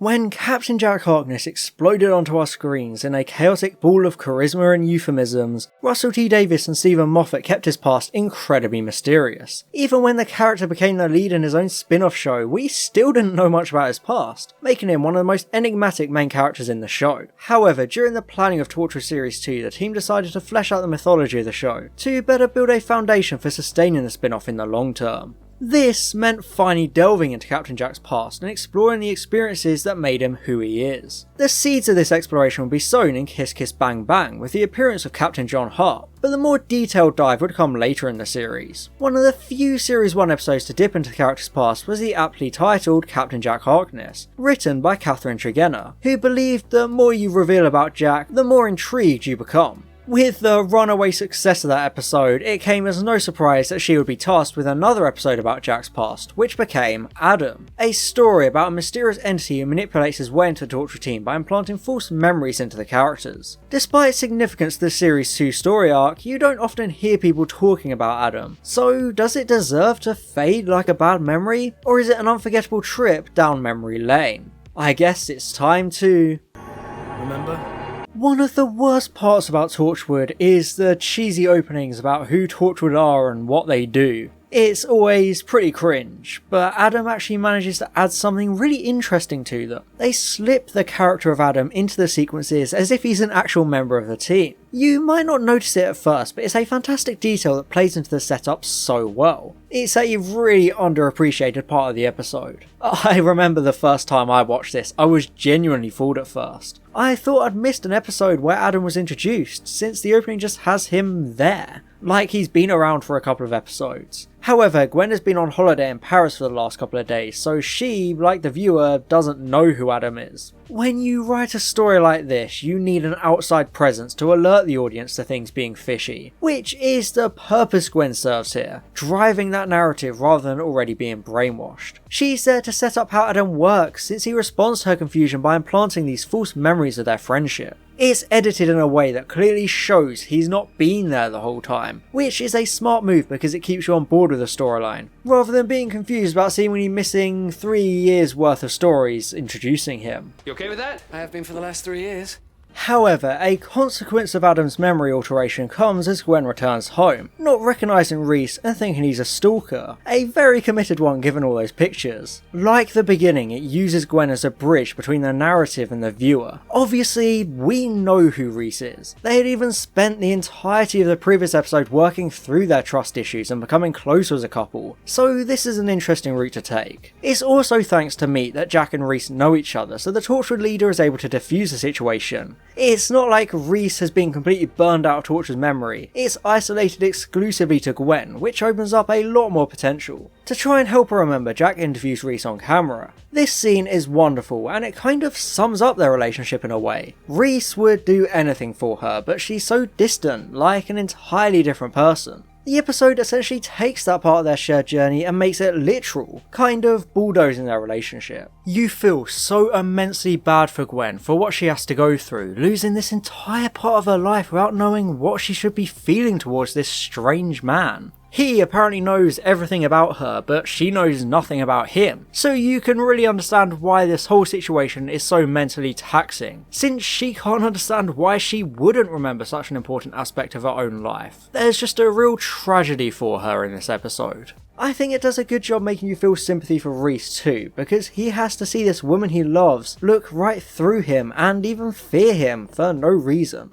When Captain Jack Harkness exploded onto our screens in a chaotic ball of charisma and euphemisms, Russell T Davies and Stephen Moffat kept his past incredibly mysterious. Even when the character became the lead in his own spin-off show, we still didn't know much about his past, making him one of the most enigmatic main characters in the show. However, during the planning of Torchwood Series 2, the team decided to flesh out the mythology of the show, to better build a foundation for sustaining the spin-off in the long term. This meant finally delving into Captain Jack's past and exploring the experiences that made him who he is. The seeds of this exploration would be sown in Kiss Kiss Bang Bang with the appearance of Captain John Hart, but the more detailed dive would come later in the series. One of the few Series 1 episodes to dip into the character's past was the aptly titled Captain Jack Harkness, written by Catherine Tregenna, who believed the more you reveal about Jack, the more intrigued you become. With the runaway success of that episode, it came as no surprise that she would be tasked with another episode about Jack's past, which became Adam, a story about a mysterious entity who manipulates his way into the Torchwood team by implanting false memories into the characters. Despite its significance to the Series 2 story arc, you don't often hear people talking about Adam, so does it deserve to fade like a bad memory, or is it an unforgettable trip down memory lane? I guess it's time to... remember? One of the worst parts about Torchwood is the cheesy openings about who Torchwood are and what they do. It's always pretty cringe, but Adam actually manages to add something really interesting to them. They slip the character of Adam into the sequences as if he's an actual member of the team. You might not notice it at first, but it's a fantastic detail that plays into the setup so well. It's a really underappreciated part of the episode. I remember the first time I watched this, I was genuinely fooled at first. I thought I'd missed an episode where Adam was introduced, since the opening just has him there, like he's been around for a couple of episodes. However, Gwen has been on holiday in Paris for the last couple of days, so she, like the viewer, doesn't know who Adam is. When you write a story like this, you need an outside presence to alert the audience to things being fishy, which is the purpose Gwen serves here, driving that narrative rather than already being brainwashed. She's there to set up how Adam works, since he responds to her confusion by implanting these false memories of their friendship. It's edited in a way that clearly shows he's not been there the whole time, which is a smart move because it keeps you on board with the storyline, rather than being confused about seemingly missing 3 years worth of stories introducing him. You okay with that? I have been for the last 3 years. However, a consequence of Adam's memory alteration comes as Gwen returns home, not recognising Rhys and thinking he's a stalker, a very committed one given all those pictures. Like the beginning, it uses Gwen as a bridge between the narrative and the viewer. Obviously, we know who Rhys is. They had even spent the entirety of the previous episode working through their trust issues and becoming closer as a couple, so this is an interesting route to take. It's also thanks to Meet that Jack and Rhys know each other, so the Torchwood leader is able to defuse the situation. It's not like Rhys has been completely burned out of Torchwood's memory, it's isolated exclusively to Gwen, which opens up a lot more potential. To try and help her remember, Jack interviews Rhys on camera. This scene is wonderful, and it kind of sums up their relationship in a way. Rhys would do anything for her, but she's so distant, like an entirely different person. The episode essentially takes that part of their shared journey and makes it literal, kind of bulldozing their relationship. You feel so immensely bad for Gwen for what she has to go through, losing this entire part of her life without knowing what she should be feeling towards this strange man. He apparently knows everything about her, but she knows nothing about him, so you can really understand why this whole situation is so mentally taxing, since she can't understand why she wouldn't remember such an important aspect of her own life. There's just a real tragedy for her in this episode. I think it does a good job making you feel sympathy for Rhys too, because he has to see this woman he loves look right through him and even fear him for no reason.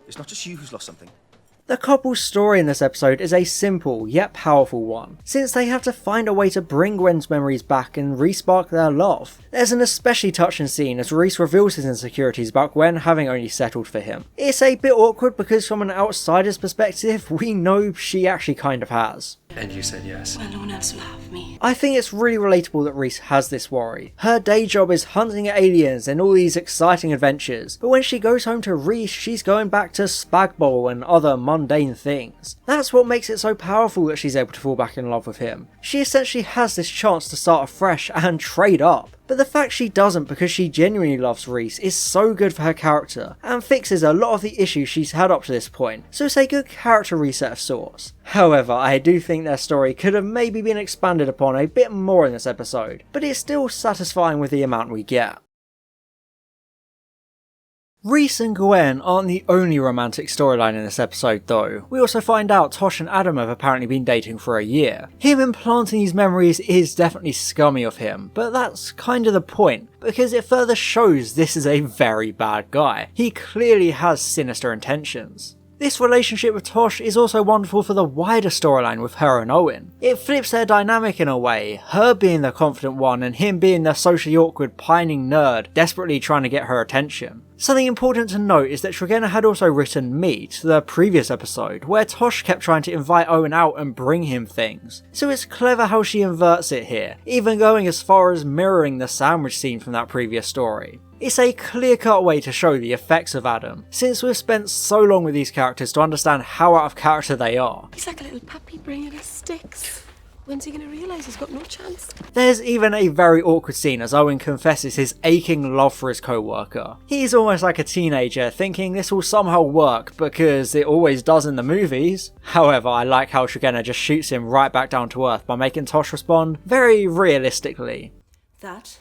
It's not just you who's lost something. The couple's story in this episode is a simple yet powerful one, since they have to find a way to bring Gwen's memories back and re-spark their love. There's an especially touching scene as Rhys reveals his insecurities about Gwen having only settled for him. It's a bit awkward because from an outsider's perspective, we know she actually kind of has. And you said yes. Well, no one else will have me. I think it's really relatable that Rhys has this worry. Her day job is hunting aliens and all these exciting adventures, but when she goes home to Rhys, she's going back to Spag Bowl and other mundane things. That's what makes it so powerful that she's able to fall back in love with him. She essentially has this chance to start afresh and trade up. but the fact she doesn't because she genuinely loves Rhys is so good for her character, and fixes a lot of the issues she's had up to this point, so it's a good character reset of sorts. However, I do think their story could have maybe been expanded upon a bit more in this episode, but it's still satisfying with the amount we get. Rhys and Gwen aren't the only romantic storyline in this episode though. We also find out Tosh and Adam have apparently been dating for a year. Him implanting these memories is definitely scummy of him, but that's kind of the point, because it further shows this is a very bad guy. He clearly has sinister intentions. This relationship with Tosh is also wonderful for the wider storyline with her and Owen. It flips their dynamic in a way, her being the confident one and him being the socially awkward pining nerd desperately trying to get her attention. Something important to note is that Tregenna had also written Meet, the previous episode, where Tosh kept trying to invite Owen out and bring him things. So it's clever how she inverts it here, even going as far as mirroring the sandwich scene from that previous story. It's a clear-cut way to show the effects of Adam, since we've spent so long with these characters to understand how out of character they are. He's like a little puppy bringing us sticks. When's he going to realise he's got no chance? There's even a very awkward scene as Owen confesses his aching love for his co-worker. He's almost like a teenager thinking this will somehow work because it always does in the movies. However, I like how Tregenna just shoots him right back down to earth by making Tosh respond very realistically. That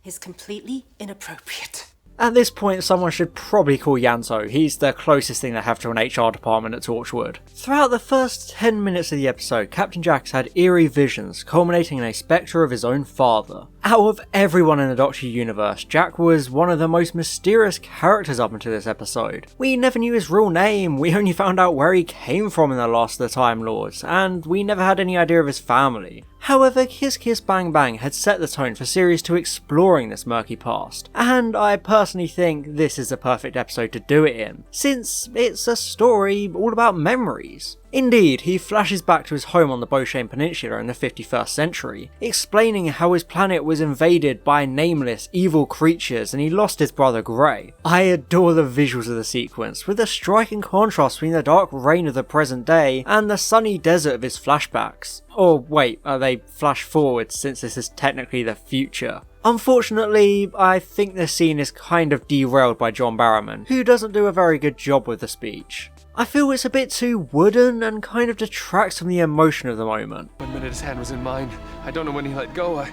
is completely inappropriate. At this point, someone should probably call Ianto. He's the closest thing they have to an HR department at Torchwood. Throughout the first 10 minutes of the episode, Captain Jack's had eerie visions, culminating in a spectre of his own father. Out of everyone in the Doctor universe, Jack was one of the most mysterious characters up until this episode. We never knew his real name, we only found out where he came from in the Last of the Time Lords, and we never had any idea of his family. However, Kiss Kiss Bang Bang had set the tone for series 2 exploring this murky past, and I personally think this is the perfect episode to do it in, since it's a story all about memories. Indeed, he flashes back to his home on the Beauchene Peninsula in the 51st century, explaining how his planet was invaded by nameless, evil creatures and he lost his brother Grey. I adore the visuals of the sequence, with a striking contrast between the dark rain of the present day and the sunny desert of his flashbacks. Or wait, they flash forward since this is technically the future. Unfortunately, I think this scene is kind of derailed by John Barrowman, who doesn't do a very good job with the speech. I feel it's a bit too wooden and kind of detracts from the emotion of the moment. 1 minute his hand was in mine. I don't know when he let go. I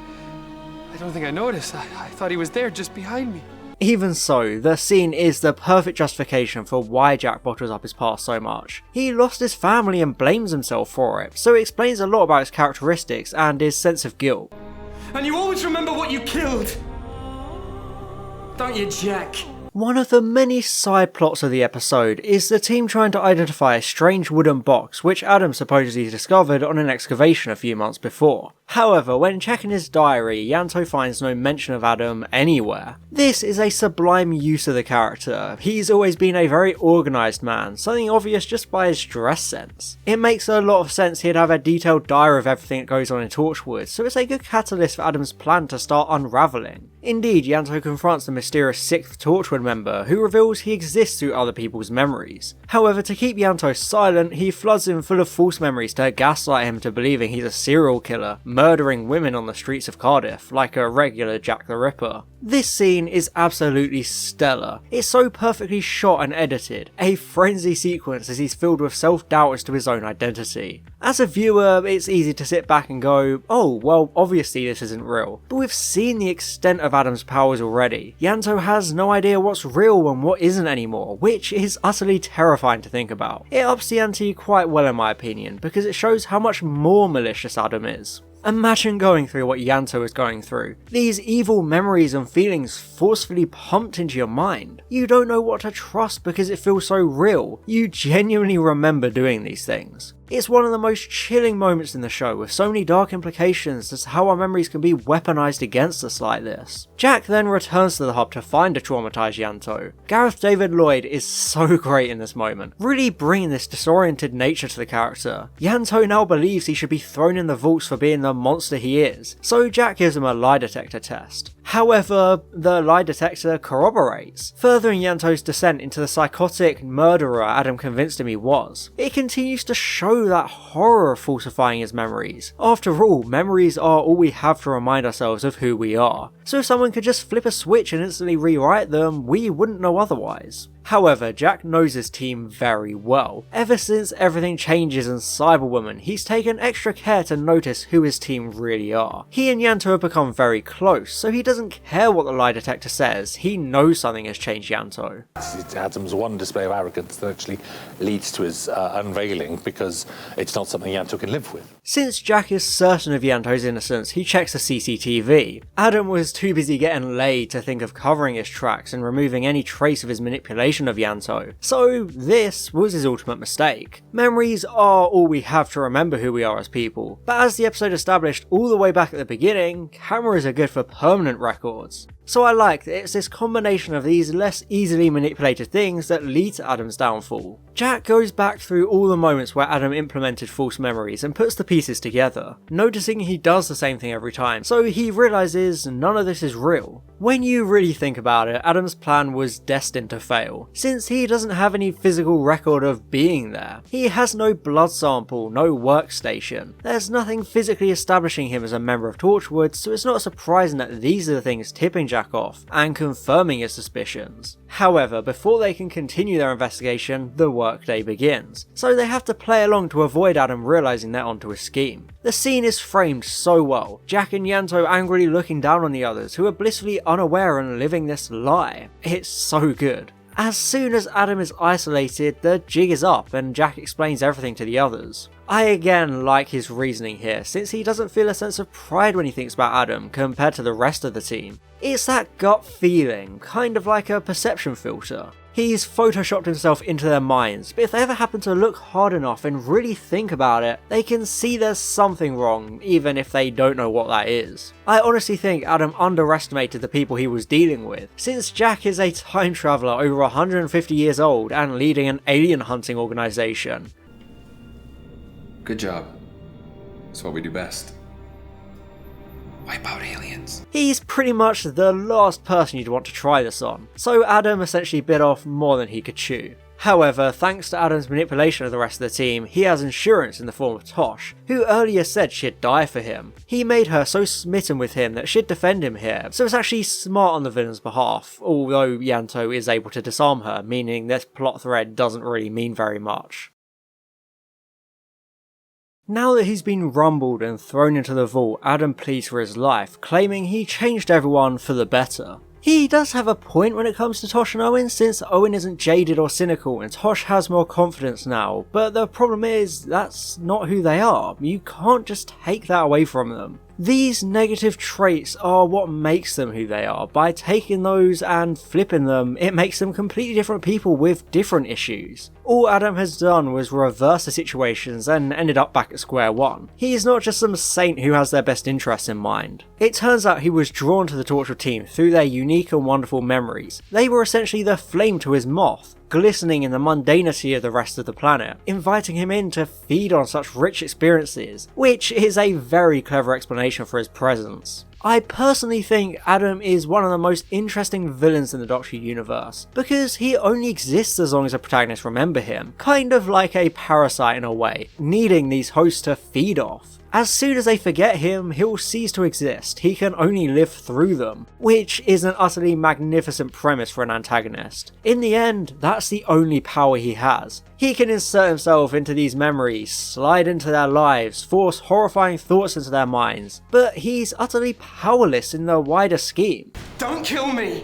don't think I noticed. I thought he was there just behind me. Even so, the scene is the perfect justification for why Jack bottles up his past so much. He lost his family and blames himself for it, so it explains a lot about his characteristics and his sense of guilt. And you always remember what you killed, don't you, Jack? One of the many side plots of the episode is the team trying to identify a strange wooden box which Adam supposedly discovered on an excavation a few months before. However, when checking his diary, Ianto finds no mention of Adam anywhere. This is a sublime use of the character. He's always been a very organised man, something obvious just by his dress sense. It makes a lot of sense he'd have a detailed diary of everything that goes on in Torchwood, so it's a good catalyst for Adam's plan to start unravelling. Indeed, Ianto confronts the mysterious 6th Torchwood member, who reveals he exists through other people's memories. However, to keep Ianto silent, he floods him full of false memories to gaslight him to believing he's a serial killer, murdering women on the streets of Cardiff, like a regular Jack the Ripper. This scene is absolutely stellar. It's so perfectly shot and edited, a frenzy sequence as he's filled with self-doubt as to his own identity. As a viewer, it's easy to sit back and go, oh, well, obviously this isn't real. But we've seen the extent of Adam's powers already. Ianto has no idea what's real and what isn't anymore, which is utterly terrifying to think about. It ups the ante quite well in my opinion, because it shows how much more malicious Adam is. Imagine going through what Ianto is going through. These evil memories and feelings forcefully pumped into your mind. You don't know what to trust because it feels so real. You genuinely remember doing these things. It's one of the most chilling moments in the show, with so many dark implications as to how our memories can be weaponized against us like this. Jack then returns to the hub to find a traumatized Ianto. Gareth David Lloyd is so great in this moment, really bringing this disoriented nature to the character. Ianto now believes he should be thrown in the vaults for being the monster he is, so Jack gives him a lie detector test. However, the lie detector corroborates, furthering Ianto's descent into the psychotic murderer Adam convinced him he was. It continues to show that horror of falsifying his memories. After all, memories are all we have to remind ourselves of who we are, so if someone could just flip a switch and instantly rewrite them, we wouldn't know otherwise. However, Jack knows his team very well. Ever since everything changes in Cyberwoman, he's taken extra care to notice who his team really are. He and Ianto have become very close, so he doesn't care what the lie detector says, he knows something has changed Ianto. Adam's one display of arrogance that actually leads to his unveiling, because it's not something Ianto can live with. Since Jack is certain of Ianto's innocence, he checks the CCTV. Adam was too busy getting laid to think of covering his tracks and removing any trace of his manipulation of Ianto, so this was his ultimate mistake. Memories are all we have to remember who we are as people, but as the episode established all the way back at the beginning, cameras are good for permanent records. So I like that it's this combination of these less easily manipulated things that lead to Adam's downfall. Jack goes back through all the moments where Adam implemented false memories and puts the pieces together, noticing he does the same thing every time, so he realises none of this is real. When you really think about it, Adam's plan was destined to fail, since he doesn't have any physical record of being there. He has no blood sample, no workstation. There's nothing physically establishing him as a member of Torchwood, so it's not surprising that these are the things tipping Jack off and confirming his suspicions. However, before they can continue their investigation, the workday begins, so they have to play along to avoid Adam realising they're onto a scheme. The scene is framed so well, Jack and Ianto angrily looking down on the others who are blissfully unaware and living this lie. It's so good. As soon as Adam is isolated, the jig is up and Jack explains everything to the others. I again like his reasoning here, since he doesn't feel a sense of pride when he thinks about Adam compared to the rest of the team. It's that gut feeling, kind of like a perception filter. He's photoshopped himself into their minds, but if they ever happen to look hard enough and really think about it, they can see there's something wrong, even if they don't know what that is. I honestly think Adam underestimated the people he was dealing with, since Jack is a time traveller over 150 years old and leading an alien hunting organisation. Good job. It's what we do best. Wipe out aliens. He's pretty much the last person you'd want to try this on, so Adam essentially bit off more than he could chew. However, thanks to Adam's manipulation of the rest of the team, he has insurance in the form of Tosh, who earlier said she'd die for him. He made her so smitten with him that she'd defend him here, so it's actually smart on the villain's behalf, although Ianto is able to disarm her, meaning this plot thread doesn't really mean very much. Now that he's been rumbled and thrown into the vault, Adam pleads for his life, claiming he changed everyone for the better. He does have a point when it comes to Tosh and Owen, since Owen isn't jaded or cynical and Tosh has more confidence now, but the problem is that's not who they are. You can't just take that away from them. These negative traits are what makes them who they are. By taking those and flipping them, it makes them completely different people with different issues. All Adam has done was reverse the situations and ended up back at square one. He is not just some saint who has their best interests in mind. It turns out he was drawn to the Torchwood team through their unique and wonderful memories. They were essentially the flame to his moth, glistening in the mundanity of the rest of the planet, inviting him in to feed on such rich experiences, which is a very clever explanation for his presence. I personally think Adam is one of the most interesting villains in the Doctor universe, because he only exists as long as the protagonists remember him, kind of like a parasite in a way, needing these hosts to feed off. As soon as they forget him, he'll cease to exist, he can only live through them, which is an utterly magnificent premise for an antagonist. In the end, that's the only power he has. He can insert himself into these memories, slide into their lives, force horrifying thoughts into their minds, but he's utterly powerless in the wider scheme. Don't kill me!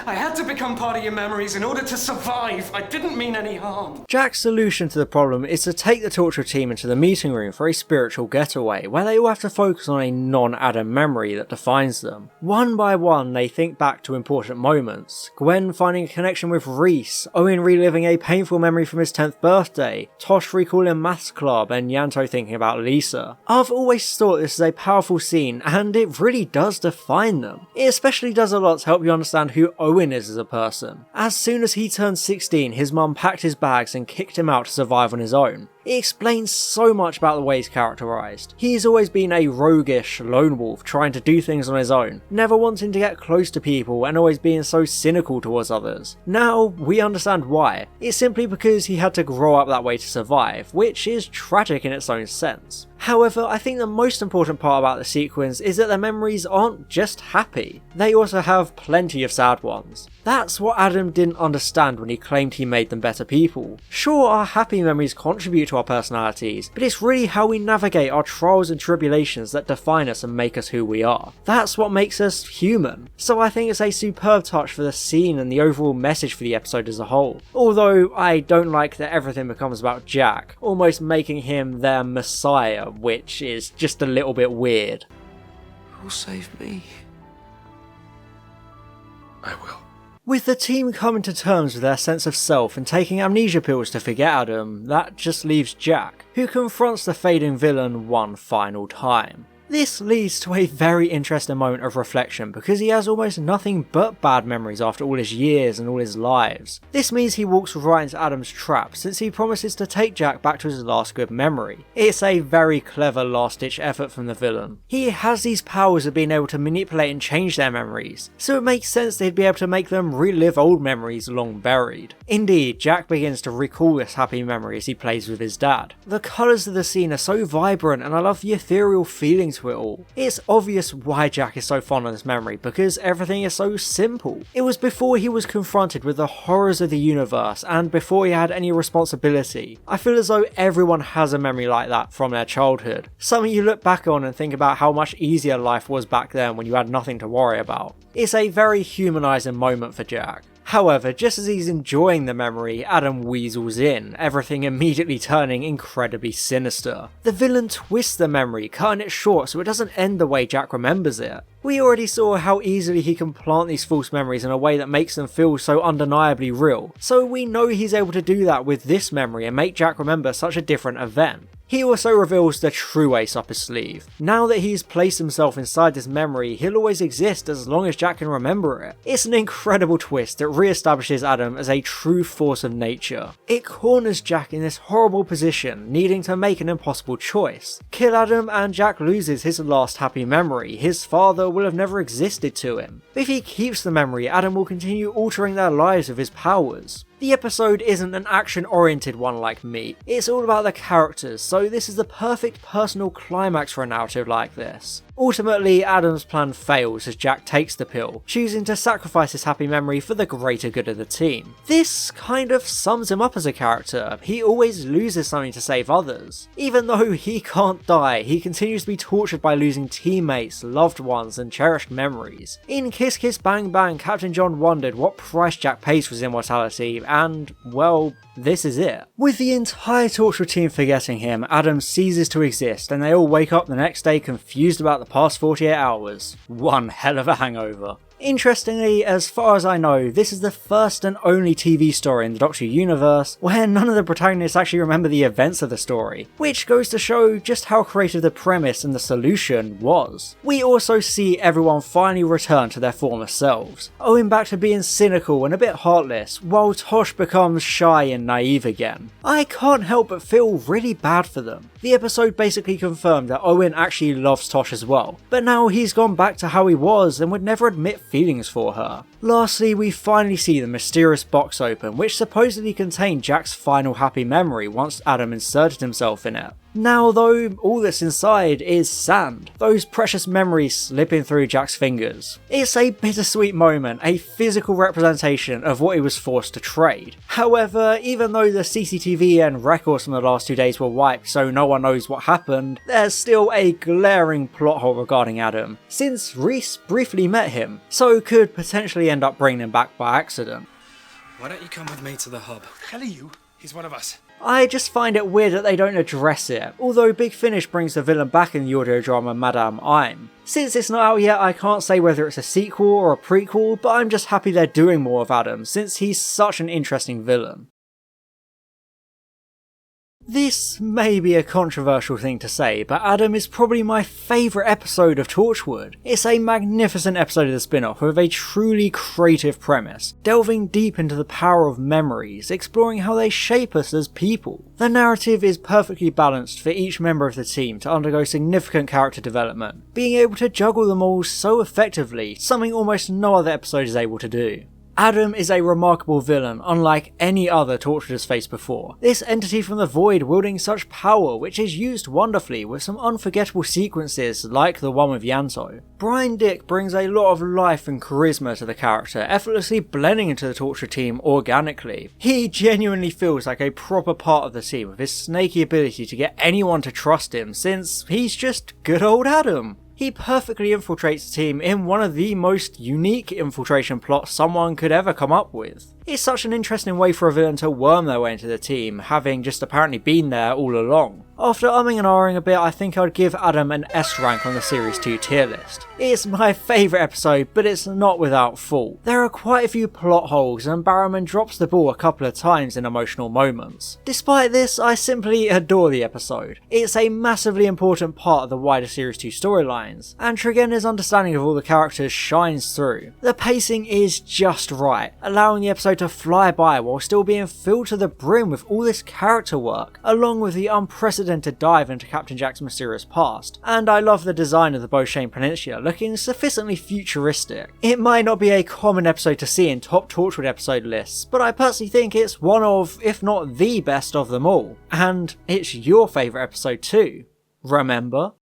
I had to become part of your memories in order to survive. I didn't mean any harm. Jack's solution to the problem is to take the Torchwood team into the meeting room for a spiritual getaway, where they all have to focus on a non-Adam memory that defines them. One by one, they think back to important moments. Gwen finding a connection with Rhys, Owen reliving a painful memory from his 10th birthday, Tosh recalling maths club, and Ianto thinking about Lisa. I've always thought this is a powerful scene, and it really does define them. It especially does a lot to help you understand who Owen is as a person. As soon as he turned 16, his mum packed his bags and kicked him out to survive on his own. It explains so much about the way he's characterised. He's always been a roguish lone wolf trying to do things on his own, never wanting to get close to people and always being so cynical towards others. Now, we understand why. It's simply because he had to grow up that way to survive, which is tragic in its own sense. However, I think the most important part about the sequence is that their memories aren't just happy, they also have plenty of sad ones. That's what Adam didn't understand when he claimed he made them better people. Sure, our happy memories contribute to our personalities, but it's really how we navigate our trials and tribulations that define us and make us who we are. That's what makes us human. So I think it's a superb touch for the scene and the overall message for the episode as a whole. Although I don't like that everything becomes about Jack, almost making him their messiah, which is just a little bit weird. Who'll save me? I will. With the team coming to terms with their sense of self and taking amnesia pills to forget Adam, that just leaves Jack, who confronts the fading villain one final time. This leads to a very interesting moment of reflection because he has almost nothing but bad memories after all his years and all his lives. This means he walks right into Adam's trap since he promises to take Jack back to his last good memory. It's a very clever last-ditch effort from the villain. He has these powers of being able to manipulate and change their memories, so it makes sense that he'd be able to make them relive old memories long buried. Indeed, Jack begins to recall this happy memory as he plays with his dad. The colours of the scene are so vibrant and I love the ethereal feeling to it all. It's obvious why Jack is so fond of this memory because everything is so simple. It was before he was confronted with the horrors of the universe and before he had any responsibility. I feel as though everyone has a memory like that from their childhood. Something you look back on and think about how much easier life was back then when you had nothing to worry about. It's a very humanising moment for Jack. However, just as he's enjoying the memory, Adam weasels in, everything immediately turning incredibly sinister. The villain twists the memory, cutting it short so it doesn't end the way Jack remembers it. We already saw how easily he can plant these false memories in a way that makes them feel so undeniably real, so we know he's able to do that with this memory and make Jack remember such a different event. He also reveals the true ace up his sleeve. Now that he's placed himself inside this memory, he'll always exist as long as Jack can remember it. It's an incredible twist that re-establishes Adam as a true force of nature. It corners Jack in this horrible position, needing to make an impossible choice. Kill Adam and Jack loses his last happy memory. His father will have never existed to him. If he keeps the memory, Adam will continue altering their lives with his powers. The episode isn't an action-oriented one like Me, it's all about the characters, so this is the perfect personal climax for a narrative like this. Ultimately, Adam's plan fails as Jack takes the pill, choosing to sacrifice his happy memory for the greater good of the team. This kind of sums him up as a character. He always loses something to save others. Even though he can't die, he continues to be tortured by losing teammates, loved ones, and cherished memories. In Kiss Kiss Bang Bang, Captain John wondered what price Jack pays for his immortality, and, well, this is it. With the entire Torchwood team forgetting him, Adam ceases to exist and they all wake up the next day confused about the past 48 hours. One hell of a hangover. Interestingly, as far as I know, this is the first and only TV story in the Doctor Who universe where none of the protagonists actually remember the events of the story, which goes to show just how creative the premise and the solution was. We also see everyone finally return to their former selves, owing back to being cynical and a bit heartless, while Tosh becomes shy and naive again. I can't help but feel really bad for them. The episode basically confirmed that Owen actually loves Tosh as well, but now he's gone back to how he was and would never admit feelings for her. Lastly, we finally see the mysterious box open, which supposedly contained Jack's final happy memory once Adam inserted himself in it. Now though, all that's inside is sand, those precious memories slipping through Jack's fingers. It's a bittersweet moment, a physical representation of what he was forced to trade. However, even though the CCTV and records from the last 2 days were wiped so no one knows what happened, there's still a glaring plot hole regarding Adam, since Rhys briefly met him, so could potentially end up bringing him back by accident. Why don't you come with me to the hub? Hell are you? He's one of us. I just find it weird that they don't address it, although Big Finish brings the villain back in the audio drama Madame I'm. Since it's not out yet, I can't say whether it's a sequel or a prequel, but I'm just happy they're doing more of Adam, since he's such an interesting villain. This may be a controversial thing to say, but Adam is probably my favourite episode of Torchwood. It's a magnificent episode of the spin-off with a truly creative premise, delving deep into the power of memories, exploring how they shape us as people. The narrative is perfectly balanced for each member of the team to undergo significant character development, being able to juggle them all so effectively, something almost no other episode is able to do. Adam is a remarkable villain, unlike any other Torchwood has faced before. This entity from the void wielding such power, which is used wonderfully with some unforgettable sequences like the one with Ianto. Brian Dick brings a lot of life and charisma to the character, effortlessly blending into the Torchwood team organically. He genuinely feels like a proper part of the team with his snaky ability to get anyone to trust him, since he's just good old Adam. He perfectly infiltrates the team in one of the most unique infiltration plots someone could ever come up with. It's such an interesting way for a villain to worm their way into the team, having just apparently been there all along. After umming and ahhing a bit, I think I'd give Adam an S rank on the Series 2 tier list. It's my favourite episode, but it's not without fault. There are quite a few plot holes, and Barrowman drops the ball a couple of times in emotional moments. Despite this, I simply adore the episode. It's a massively important part of the wider Series 2 storylines, and Tregenna's understanding of all the characters shines through. The pacing is just right, allowing the episode to fly by while still being filled to the brim with all this character work, along with the unprecedented dive into Captain Jack's mysterious past. And I love the design of the Beauchene Peninsula, looking sufficiently futuristic. It might not be a common episode to see in top Torchwood episode lists, but I personally think it's one of, if not the best of them all. And it's your favourite episode too. Remember?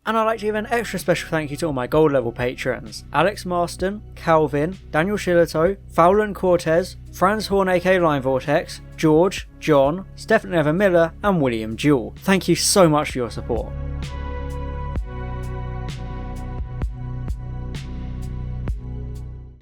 And I'd like to give an extra special thank you to all my gold level patrons: Alex Marston, Calvin, Daniel Shillito, Fowland Cortez, Franz Horn aka Line Vortex, George, John, Stephen Evan Miller and William Jewell. Thank you so much for your support.